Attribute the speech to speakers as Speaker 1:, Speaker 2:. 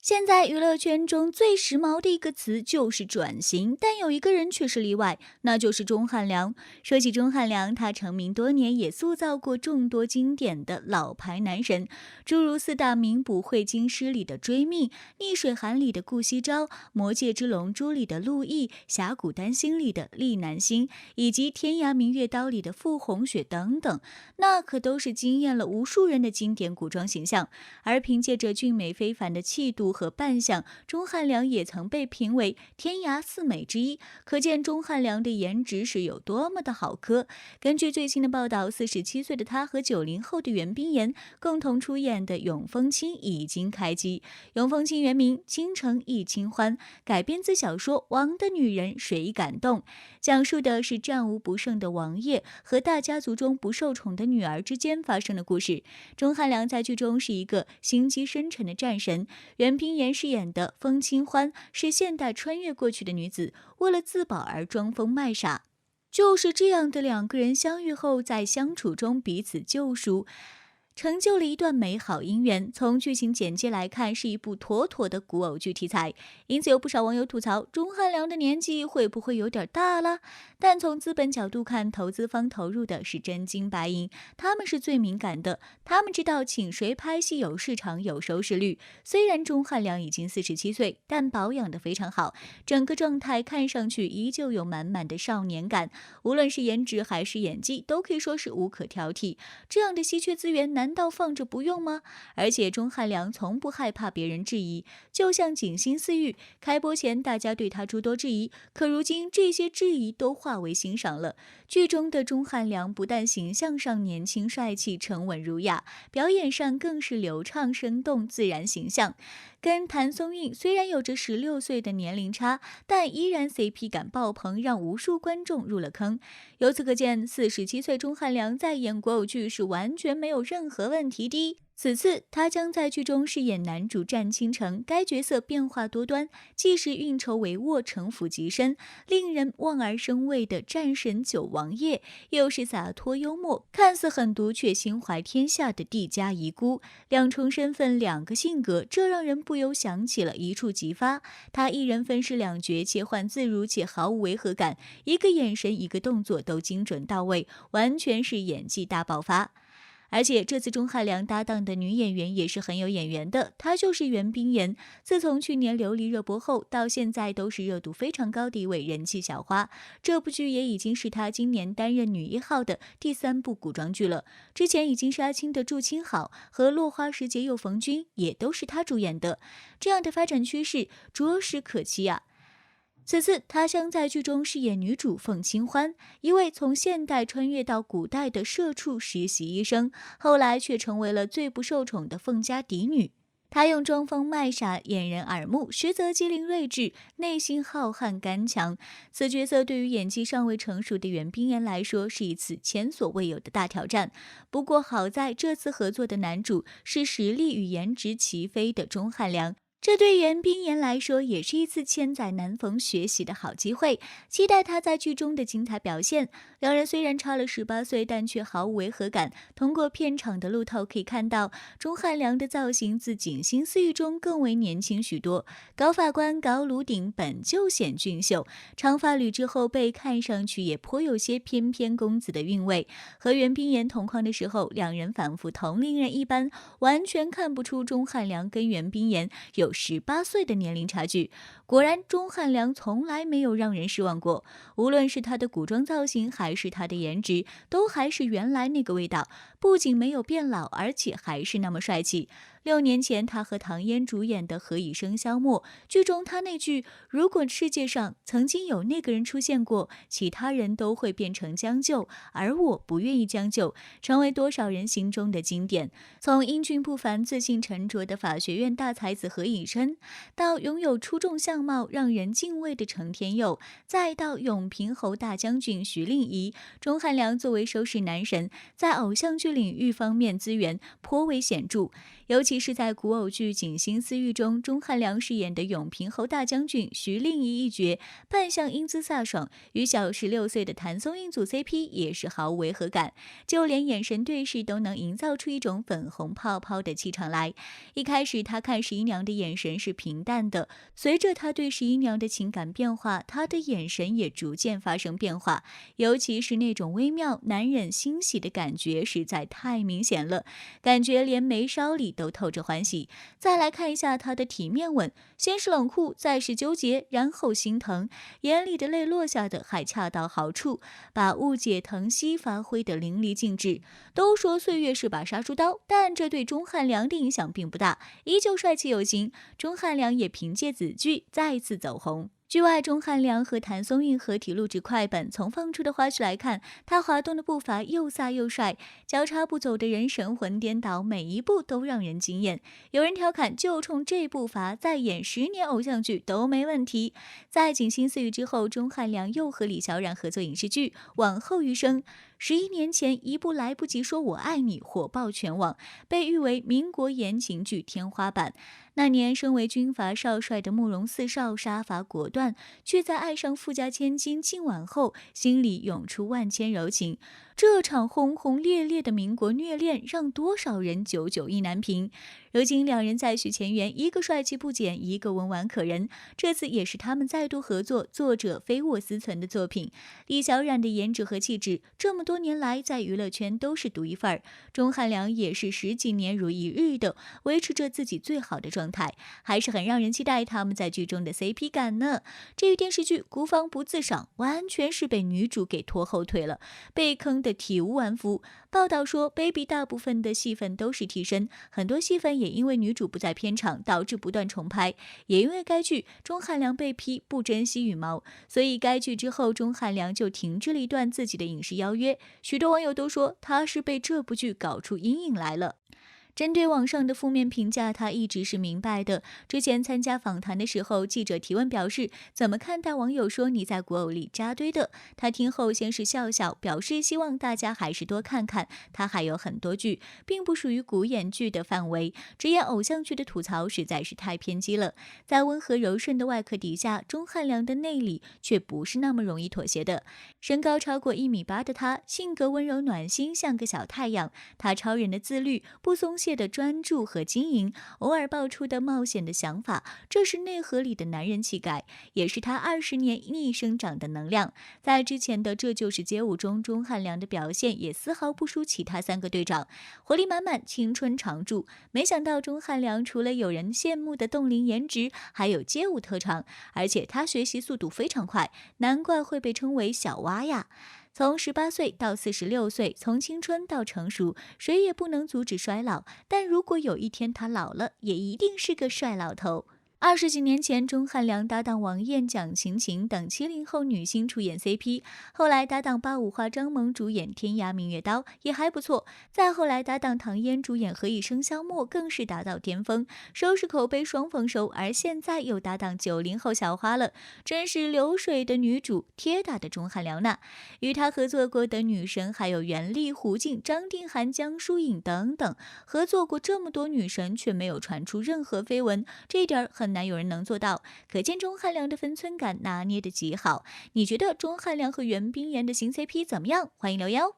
Speaker 1: 现在娱乐圈中最时髦的一个词就是转型，但有一个人却是例外，那就是钟汉良。说起钟汉良，他成名多年，也塑造过众多经典的老牌男神，诸如四大名捕会京师里的追命、逆水寒里的顾惜朝、魔界之龙珠里的陆毅、峡谷丹心里的厉南星，以及天涯明月刀里的傅红雪等等，那可都是惊艳了无数人的经典古装形象。而凭借着俊美非凡的气度和扮相，钟汉良也曾被评为天涯四美之一，可见钟汉良的颜值是有多么的好磕。根据最新的报道，47岁的他和90后的袁冰妍共同出演的《永丰亲》已经开机。永丰亲原名倾城忆清欢，改编自小说《王的女人谁敢动》，讲述的是战无不胜的王爷和大家族中不受宠的女儿之间发生的故事。钟汉良在剧中是一个心机深沉的战神，袁冰妍饰演的风清欢是现代穿越过去的女子，为了自保而装疯卖傻。就是这样的两个人相遇后，在相处中彼此救赎，成就了一段美好姻缘。从剧情简介来看，是一部妥妥的古偶剧题材，因此有不少网友吐槽钟汉良的年纪会不会有点大了？但从资本角度看，投资方投入的是真金白银，他们是最敏感的，他们知道请谁拍戏有市场有收视率。虽然钟汉良已经47岁，但保养得非常好，整个状态看上去依旧有满满的少年感，无论是颜值还是演技，都可以说是无可挑剔。这样的稀缺资源难道放着不用吗？而且钟汉良从不害怕别人质疑，就像锦心似玉，开播前大家对他诸多质疑，可如今这些质疑都化为欣赏了。剧中的钟汉良不但形象上年轻帅气沉稳儒雅，表演上更是流畅生动自然形象。跟谭松韵虽然有着16岁的年龄差，但依然 CP 感爆棚，让无数观众入了坑。由此可见，47岁钟汉良在演国偶剧是完全没有任何问题的。此次他将在剧中饰演男主战倾城，该角色变化多端，既是运筹帷幄、城府极深、令人望而生畏的战神九王爷，又是洒脱幽默、看似狠毒却心怀天下的帝家遗孤。两重身份，两个性格，这让人不由想起了一触即发。他一人分饰两角，切换自如且毫无违和感，一个眼神一个动作都精准到位，完全是演技大爆发。而且这次钟汉良搭档的女演员也是很有眼缘的，她就是袁冰妍。自从去年琉璃热播后，到现在都是热度非常高的一位人气小花。这部剧也已经是她今年担任女一号的第3部古装剧了。之前已经是阿青的祝青好和落花时节又逢君，也都是她主演的。这样的发展趋势着实可期啊！此次她将在剧中饰演女主凤清欢，一位从现代穿越到古代的社畜实习医生，后来却成为了最不受宠的凤家嫡女。她用装疯卖傻掩人耳目，实则机灵睿智，内心浩瀚刚强。此角色对于演技尚未成熟的袁冰妍来说，是一次前所未有的大挑战。不过好在这次合作的男主是实力与颜值齐飞的钟汉良，这对袁冰妍来说也是一次千载难逢学习的好机会，期待他在剧中的精彩表现。两人虽然差了18岁，但却毫无违和感。通过片场的路透可以看到，钟汉良的造型自锦心似玉中更为年轻许多，高发冠、高颅顶本就显俊秀，长发捋之后背看上去也颇有些翩翩公子的韵味。和袁冰妍同框的时候，两人仿佛同龄人一般，完全看不出钟汉良跟袁冰妍有18岁的年龄差距。果然钟汉良从来没有让人失望过，无论是他的古装造型还是他的颜值，都还是原来那个味道，不仅没有变老，而且还是那么帅气。6年前他和唐嫣主演的何以笙箫默，剧中他那句如果世界上曾经有那个人出现过，其他人都会变成将就，而我不愿意将就，成为多少人心中的经典。从英俊不凡自信沉着的法学院大才子何以琛，到拥有出众相貌让人敬畏的程天佑，再到永平侯大将军徐令仪，钟汉良作为收视男神，在偶像剧领域方面资源颇为显著，尤其是在古偶剧《锦心似玉》中，钟汉良饰演的永平侯大将军徐令仪一角，扮相英姿飒爽，与小16岁的谭松韵组 CP 也是毫无违和感，就连眼神对视都能营造出一种粉红泡泡的气场来。一开始他看十一娘的眼神是平淡的，随着他对十一娘的情感变化，他的眼神也逐渐发生变化，尤其是那种微妙难忍欣喜的感觉实在太明显了，感觉连眉梢里都透着欢喜。再来看一下他的体面吻，先是冷酷，再是纠结，然后心疼，眼里的泪落下的还恰到好处，把误解疼惜发挥得淋漓尽致。都说岁月是把杀猪刀，但这对钟汉良的影响并不大，依旧帅气有型。钟汉良也凭借此剧再次走红。剧外，钟汉良和谭松韵合体录制快本，从放出的花絮来看，他滑动的步伐又飒又帅，交叉步走的人神魂颠倒，每一步都让人惊艳。有人调侃，就冲这步伐，再演10年偶像剧都没问题。在《锦心似玉》之后，钟汉良又和李小冉合作影视剧《往后余生》。11年前，一部来不及说我爱你火爆全网，被誉为民国言情剧天花板。那年，身为军阀少帅的慕容四少杀伐果断，却在爱上富家千金静婉后，心里涌出万千柔情。这场轰轰烈烈的民国虐恋，让多少人久久意难平。如今两人再续前缘，一个帅气不减，一个温婉可人。这次也是他们再度合作作者非我思存的作品。李小冉的颜值和气质，这么多年来在娱乐圈都是独一份儿。钟汉良也是10几年如一日的维持着自己最好的状态，还是很让人期待他们在剧中的 CP 感呢。至于电视剧孤芳不自赏，完全是被女主给拖后腿了，被坑得体无完肤。报道说 Baby 大部分的戏份都是替身，很多戏份也因为女主不在片场导致不断重拍，也因为该剧钟汉良被批不珍惜羽毛，所以该剧之后钟汉良就停滞了一段自己的影视邀约。许多网友都说他是被这部剧搞出阴影来了。针对网上的负面评价，他一直是明白的。之前参加访谈的时候，记者提问表示怎么看待网友说你在古偶里扎堆的，他听后先是笑笑，表示希望大家还是多看看，他还有很多剧，并不属于古演剧的范围，只演偶像剧的吐槽实在是太偏激了。在温和柔顺的外壳底下，钟汉良的内里却不是那么容易妥协的。身高超过1.8米的他，性格温柔暖心，像个小太阳。他超人的自律，不松懈的专注和经营，偶尔爆出的冒险的想法，这是内核里的男人气概，也是他20年逆生长的能量。在之前的《这就是街舞》中，钟汉良的表现也丝毫不输其他3个队长，活力满满，青春常驻。没想到钟汉良除了有人羡慕的冻龄颜值，还有街舞特长，而且他学习速度非常快，难怪会被称为小蛙呀。从18岁到46岁，从青春到成熟，谁也不能阻止衰老。但如果有一天他老了，也一定是个帅老头。20几年前，钟汉良搭档王艳、蒋勤勤等70后女星出演 CP， 后来搭档85花张萌主演《天涯明月刀》也还不错，再后来搭档唐嫣主演《何以笙箫默》更是达到巅峰，收视口碑双丰收。而现在又搭档90后小花了，真是流水的女主，铁打的钟汉良呢。与他合作过的女神还有袁立、胡静、张定涵、江疏影等等，合作过这么多女神，却没有传出任何绯闻，这一点很难有人能做到，可见钟汉良的分寸感拿捏得极好。你觉得钟汉良和袁冰妍的新 CP 怎么样？欢迎留言哦。